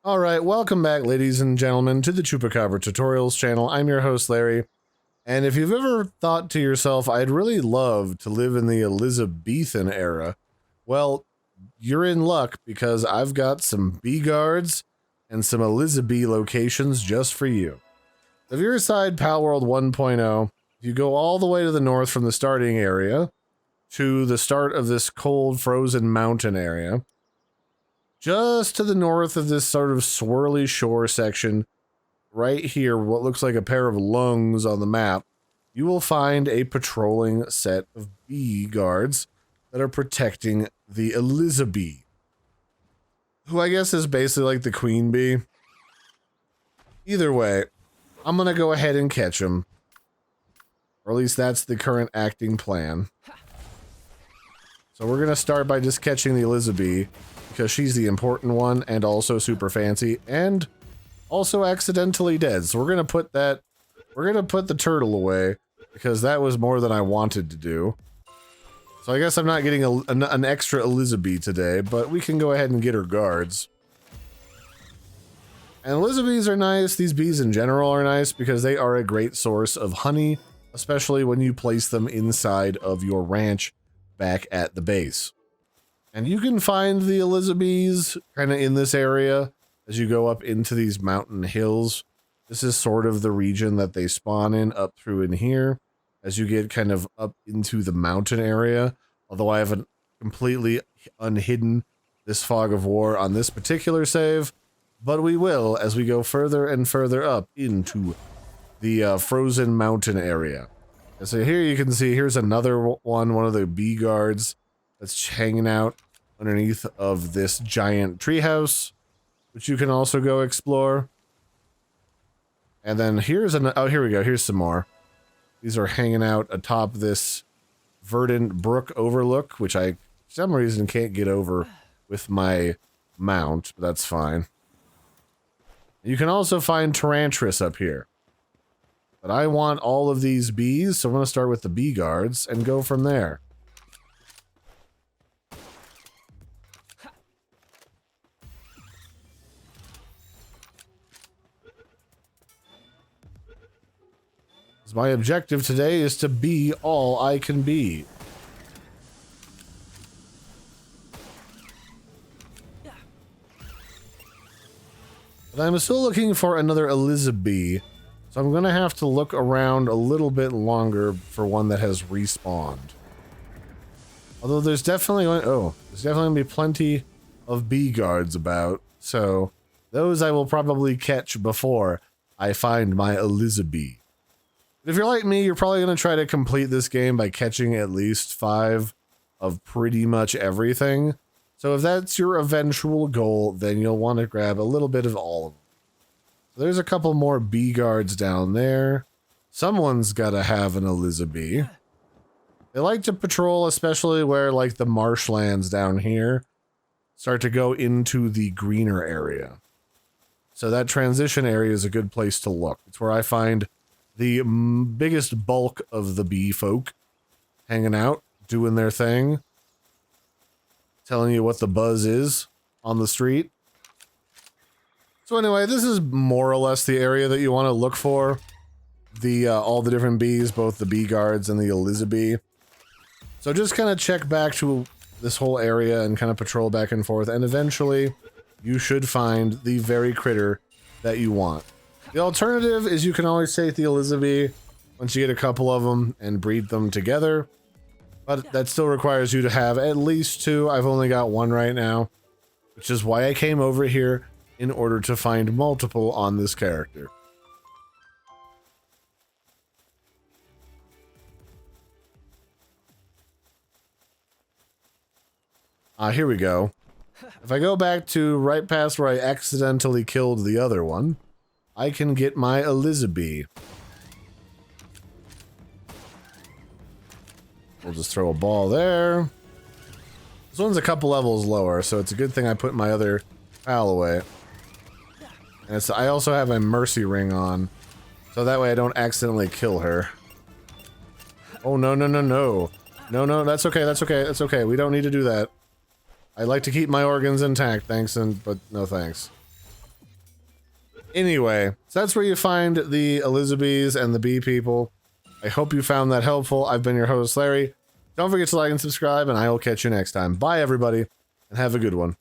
Alright, welcome back, ladies and gentlemen, to the Chupacabra Tutorials channel. I'm your host, Larry, and if you've ever thought to yourself, I'd really love to live in the Elizabethan era, well, you're in luck, because I've got some Beegardes and some Elizabee locations just for you. If you're inside Palworld 1.0, you go all the way to the north from the starting area to the start of this cold, frozen mountain area. Just to the north of this sort of swirly shore section, right here, what looks like a pair of lungs on the map, you will find a patrolling set of Beegardes that are protecting the Elizabee, who I guess is basically like the queen bee. Either way, I'm gonna go ahead and catch them. Or at least that's the current acting plan. So we're gonna start by just catching the Elizabee, because she's the important one and also super fancy and also accidentally dead. So we're gonna put the turtle away because that was more than I wanted to do. So I guess I'm not getting an extra Elizabee today, but we can go ahead and get her guards. And Elizabees are nice. These bees in general are nice because they are a great source of honey, especially when you place them inside of your ranch back at the base. And you can find the Elizabees kind of in this area as you go up into these mountain hills. This is sort of the region that they spawn in, up through in here, as you get kind of up into the mountain area. Although I haven't completely unhidden this fog of war on this particular save, but we will as we go further and further up into the frozen mountain area. And so here you can see, here's another one of the Beegardes that's hanging out underneath of this giant treehouse, which you can also go explore. And then here's oh, here we go. Here's some more. These are hanging out atop this verdant brook overlook, which I, for some reason, can't get over with my mount, but that's fine. You can also find Tarantulas up here. But I want all of these bees, so I'm going to start with the Beegardes and go from there. My objective today is to be all I can be. But I'm still looking for another Elizabee, so I'm gonna have to look around a little bit longer for one that has respawned. Although there's definitely gonna be plenty of Beegardes about, so those I will probably catch before I find my Elizabee. If you're like me, you're probably going to try to complete this game by catching at least 5 of pretty much everything. So if that's your eventual goal, then you'll want to grab a little bit of all of them. So there's a couple more Beegardes down there. Someone's got to have an Elizabee. They like to patrol, especially where like the marshlands down here start to go into the greener area. So that transition area is a good place to look. It's where I find the biggest bulk of the bee folk hanging out, doing their thing, telling you what the buzz is on the street. So anyway, this is more or less the area that you want to look for. All the different bees, both the Beegardes and the Elizabee. So just kind of check back to this whole area and kind of patrol back and forth, and eventually you should find the very critter that you want. The alternative is you can always take the Elizabee once you get a couple of them and breed them together, but that still requires you to have at least 2. I've only got 1 right now, which is why I came over here in order to find multiple on this character. Here we go. If I go back to right past where I accidentally killed the other one, I can get my Elizabee. We'll just throw a ball there. This one's a couple levels lower, so it's a good thing I put my other pal away. And I also have a mercy ring on, so that way I don't accidentally kill her. Oh, no, no, no, no. No, no, that's okay, that's okay, that's okay. We don't need to do that. I like to keep my organs intact, thanks, but no thanks. Anyway, so that's where you find the Elizabees and the bee people. I hope you found that helpful. I've been your host, Larry. Don't forget to like and subscribe, and I will catch you next time. Bye, everybody, and have a good one.